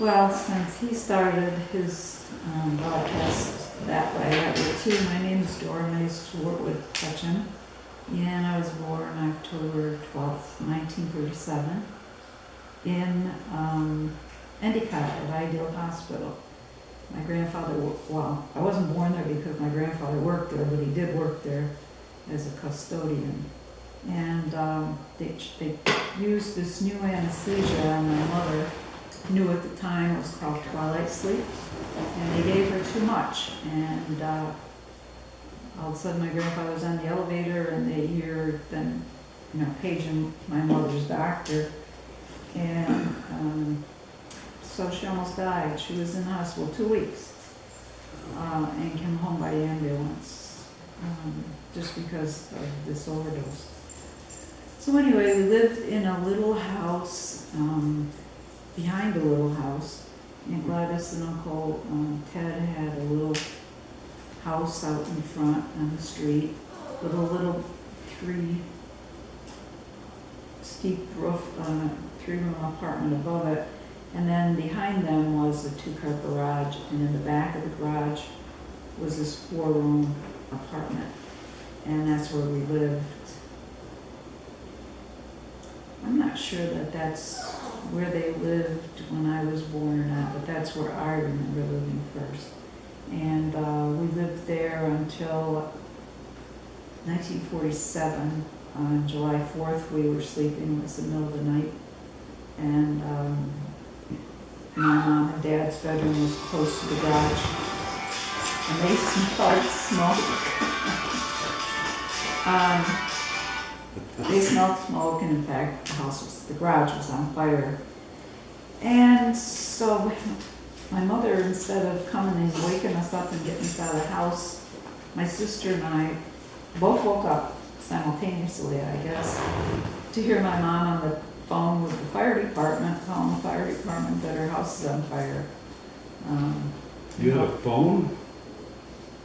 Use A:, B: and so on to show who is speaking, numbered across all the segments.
A: Well, since he started his broadcast that way, that way too, my name's Dora, and I used to work with Hutchin. And I was born October 12th, 1937 in Endicott at Ideal Hospital. My grandfather, well, I wasn't born there because my grandfather worked there, but he did work there as a custodian. And they used this new anesthesia on my mother, knew at the time it was called twilight sleep, and they gave her too much. And all of a sudden my grandfather was on the elevator and they hear them, paging my mother's doctor. And so she almost died. She was in the hospital 2 weeks and came home by ambulance just because of this overdose. So anyway, we lived in a little house, behind a little house. Aunt Gladys and Uncle Ted had a little house out in front on the street with a little steep roof, 3-room apartment above it. And then behind them was a 2-car garage, and in the back of the garage was this 4-room apartment. And that's where we lived. I'm not sure that that's where they lived when I was born or not, but that's where I remember living first. And we lived there until 1947. On July 4th, we were sleeping. It was the middle of the night. And my mom and dad's bedroom was close to the garage. And they smelled smoke. They smelled smoke, and in fact, the garage was on fire. And so my mother, instead of coming and waking us up and getting us out of the house, my sister and I both woke up simultaneously, I guess, to hear my mom on the phone with the fire department, calling the fire department that her house is on fire.
B: You had a phone?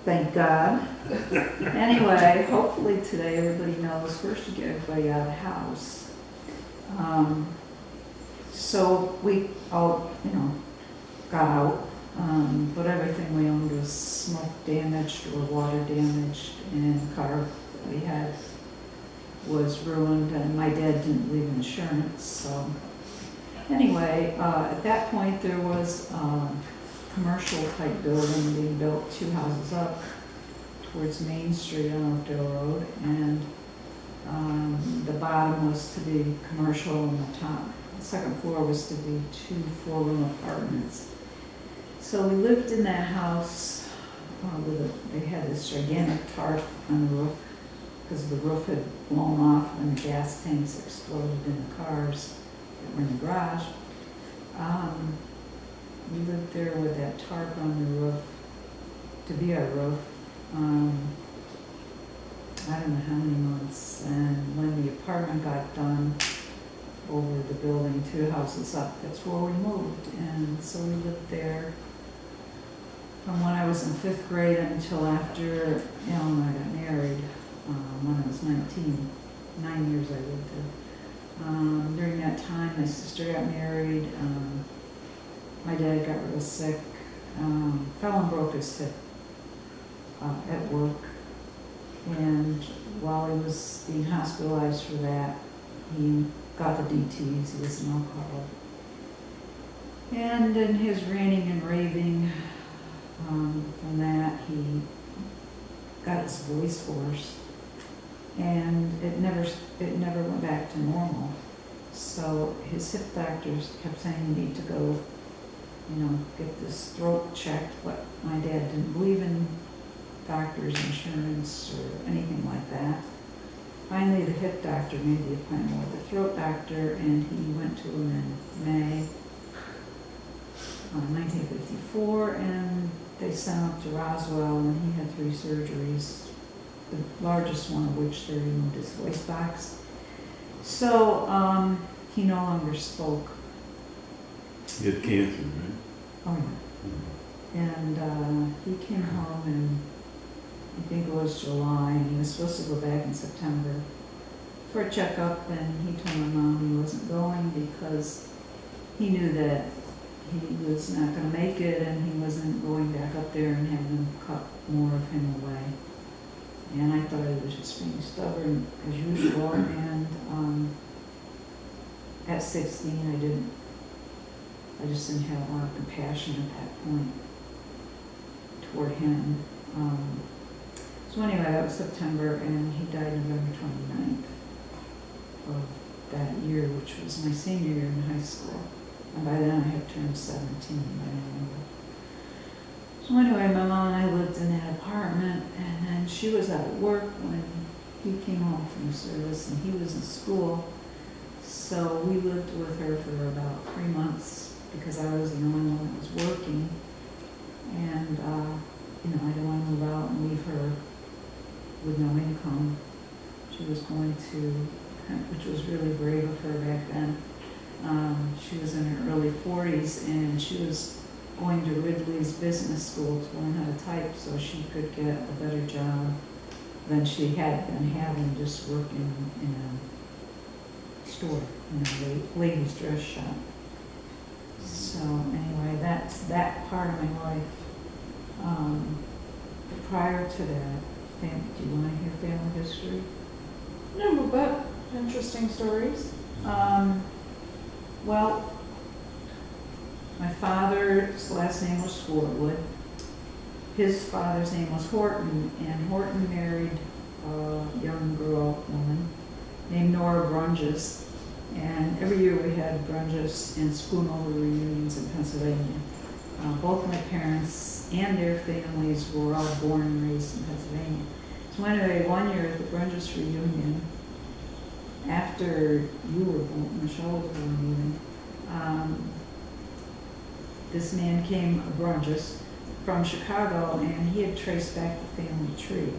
A: Thank God. Anyway, hopefully today everybody knows first you get everybody out of the house. So we all, got out, but everything we owned was smoke damaged or water damaged, and the car that we had was ruined, and my dad didn't leave insurance. So anyway, at that point there was commercial type building being built 2 houses up towards Main Street on Oakdale Road, and the bottom was to be commercial and the second floor was to be 2 4-room apartments. So we lived in that house they had this gigantic tarp on the roof because the roof had blown off when the gas tanks exploded in the cars that were in the garage. We lived there with that tarp on the roof to be our roof. I don't know how many months. And when the apartment got done over the building 2 houses up, that's where we moved. And so we lived there from when I was in 5th grade until after Alan and I got married when I was 19. 9 years I lived there. During that time, my sister got married. My dad got real sick, fell and broke his hip at work, and while he was being hospitalized for that, he got the DTs. He was an alcoholic. And in his ranting and raving from that, he got his voice hoarse, and it never went back to normal. So his hip doctors kept saying, you need to go get this throat checked, but my dad didn't believe in doctors' insurance or anything like that. Finally, the hip doctor made the appointment with the throat doctor, and he went to him in May 1954, and they sent him up to Roswell, and he had 3 surgeries, the largest one of which they removed his voice box. So he no longer spoke.
B: You had cancer, right?
A: Oh yeah. And he came home in, I think it was July, and he was supposed to go back in September for a checkup, and he told my mom he wasn't going because he knew that he was not gonna make it and he wasn't going back up there and having them cut more of him away. And I thought he was just being stubborn as usual, and at 16 I just didn't have a lot of compassion at that point toward him. So anyway, that was September, and he died November 29th of that year, which was my senior year in high school. And by then I had turned 17 by November. So anyway, my mom and I lived in that apartment, and then she was at work when he came home from service, and he was in school. So we lived with her for about 3 months because I was the only one that was working. And, I didn't want to move out and leave her with no income. She was going to, which was really brave of her back then. She was in her early 40s, and she was going to Ridley's business school to learn how to type so she could get a better job than she had been having, just working in a store, a ladies' dress shop. So anyway, that's that part of my life. Prior to that, do you want to hear family history?
C: No, but interesting stories.
A: Well, my father's last name was Fortwood. His father's name was Horton, and Horton married a young girl woman named Nora Brunges. And every year we had brunches and schoonover reunions in Pennsylvania. Both my parents and their families were all born and raised in Pennsylvania. So anyway, one year at the Brunges reunion, after you were born, Michelle was born even, this man came, Brunges, from Chicago, and he had traced back the family tree.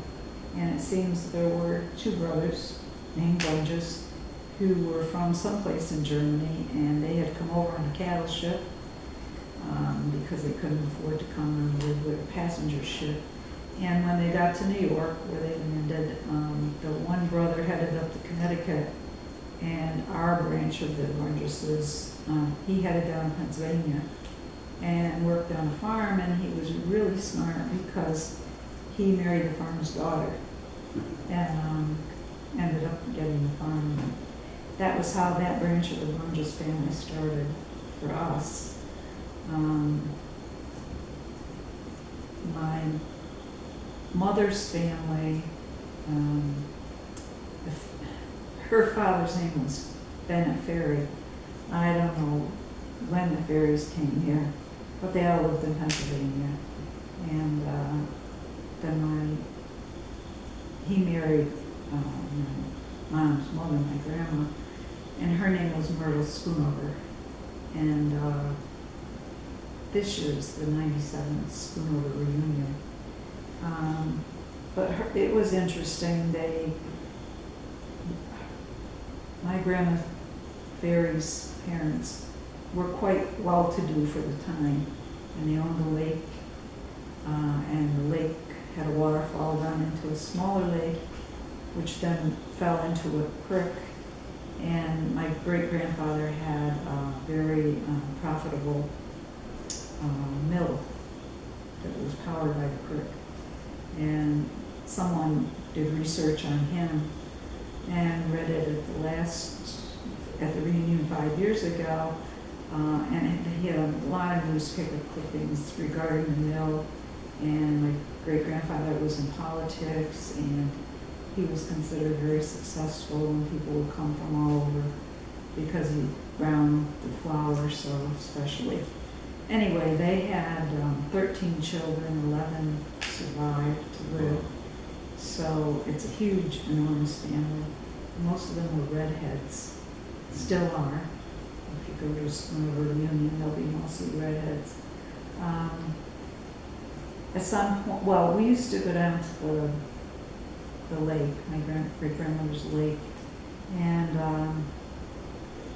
A: And it seems there were 2 brothers named Brunges who were from someplace in Germany, and they had come over on a cattle ship because they couldn't afford to come and live with a passenger ship. And when they got to New York, where they landed, the one brother headed up to Connecticut, and our branch of the Brungeses, he headed down to Pennsylvania and worked on a farm, and he was really smart because he married the farmer's daughter and ended up getting the farm. That was how that branch of the Brunges family started for us. My mother's family, her father's name was Bennett Ferry. I don't know when the Ferries came here, but they all lived in Pennsylvania. And then he married my mom's mother, my grandma, and her name was Myrtle Schoonover. And this year is the 97th Schoonover reunion. But it was interesting. My grandma Ferry's parents were quite well-to-do for the time, and they owned a lake, and the lake had a waterfall down into a smaller lake, which then fell into a creek. And my great-grandfather had a very profitable mill that was powered by the creek. And someone did research on him and read it at the reunion 5 years ago, and he had a lot of newspaper clippings regarding the mill. And my great-grandfather was in politics, and he was considered very successful, and people would come from all over because he ground the flour so especially. Anyway, they had 13 children, 11 survived to live. So it's a huge, enormous family. Most of them were redheads, still are. If you go to a Schoonover reunion, they'll be mostly redheads. At some point, well, we used to go down to the lake, my great-grandmother's lake, and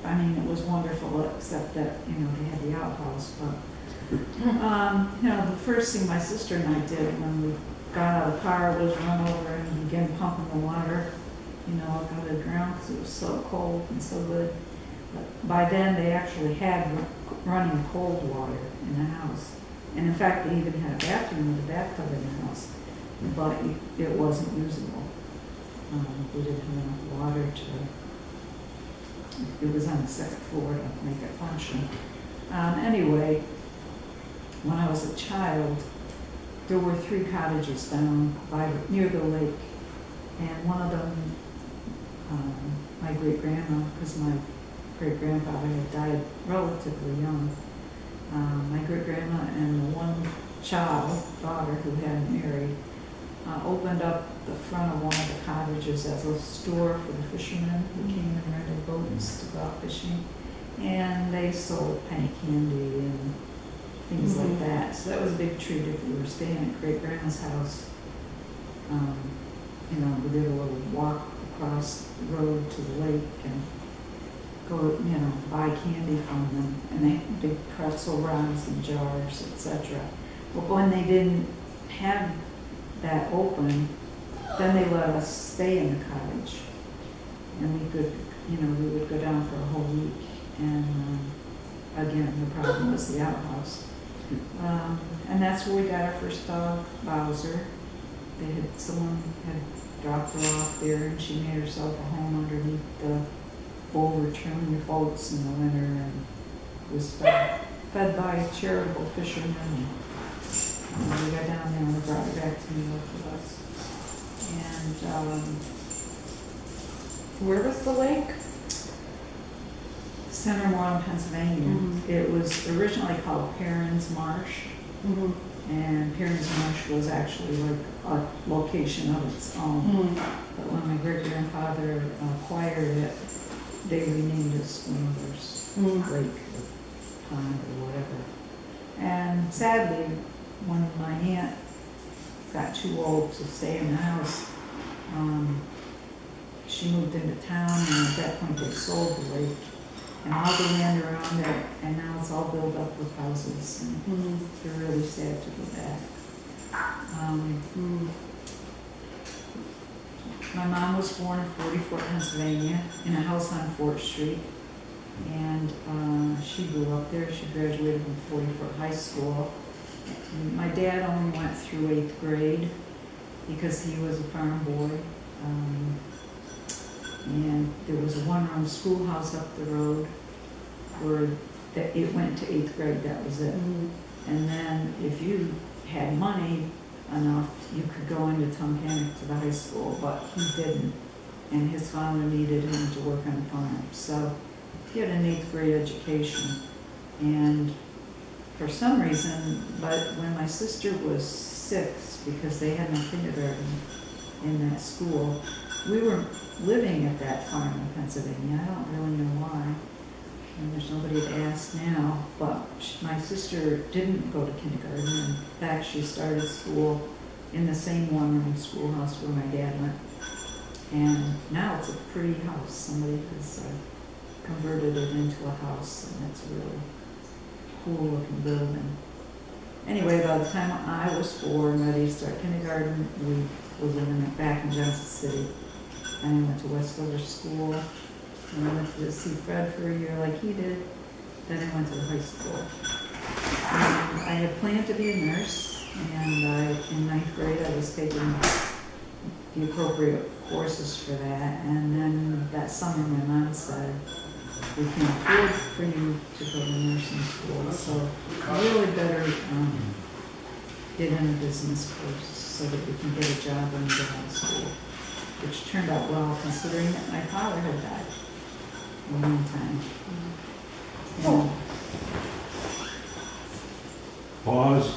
A: I mean, it was wonderful, except that, they had the outhouse, but, the first thing my sister and I did when we got out of the car was run over and begin pumping the water, out of the ground, because it was so cold and so good. But by then, they actually had running cold water in the house. And in fact, they even had a bathroom with a bathtub in the house, but it wasn't usable. We didn't have enough water to, it was on the second floor to make it function. Anyway, when I was a child, there were 3 cottages down near the lake. And one of them, my great-grandma, because my great-grandfather had died relatively young, my great-grandma and the one daughter who hadn't married, opened up the front of one of the cottages as a store for the fishermen who came and rented boats to go out fishing. And they sold penny candy and things like that. So that was a big treat if we were staying at great-grandma's house. You know, we did a little walk across the road to the lake and go, you know, buy candy from them. And they had big pretzel rods and jars, etc. But when they didn't have that open, then they let us stay in the cottage. And we could, you know, we would go down for a whole week. And again, the problem was the outhouse. And that's where we got our first dog, Bowser. Someone had dropped her off there, and she made herself a home underneath the overturned boats in the winter, and was fed by charitable fishermen. And we got down there and we brought her back to New York with us. And
C: Where was the lake?
A: Centermoreland, Pennsylvania. It was originally called Perrin's Marsh. And Perrin's Marsh was actually like a location of its own. But when my great-grandfather acquired it, they renamed it Swindler's Lake or Pond or whatever. And sadly, when my aunt got too old to stay in the house, she moved into town, and at that point they sold the lake and all the land around it, and now it's all built up with houses, and they're really sad to go back. My mom was born in 44, Pennsylvania, in a house on 4th Street, and she grew up there. She graduated from 44 High School. And my dad only went through 8th grade because he was a farm boy. And there was a one-room schoolhouse up the road where it went to 8th grade, that was it. And then if you had money enough, you could go into Tunkhannock to the high school, but he didn't. And his father needed him to work on a farm. So he had an 8th grade education. And for some reason, but when my sister was 6, because they had no kindergarten in that school, we were living at that farm in Pennsylvania. I don't really know why, and there's nobody to ask now, but my sister didn't go to kindergarten. In fact, she started school in the same one-room schoolhouse where my dad went. And now it's a pretty house. Somebody has converted it into a house, and it's a really cool-looking building. Anyway, by the time I was 4 and ready to start kindergarten, we were living back in Johnson City. And I went to Westover School, and I went to see Fred for a year like he did. Then I went to the high school. And I had planned to be a nurse, and in 9th grade I was taking the appropriate courses for that. And then that summer my mom said, we can't afford for you to go to nursing school, so you really better get in a business course so that you can get a job when you get out of school. Which turned out well, considering that my father had died a long time.
B: Pause.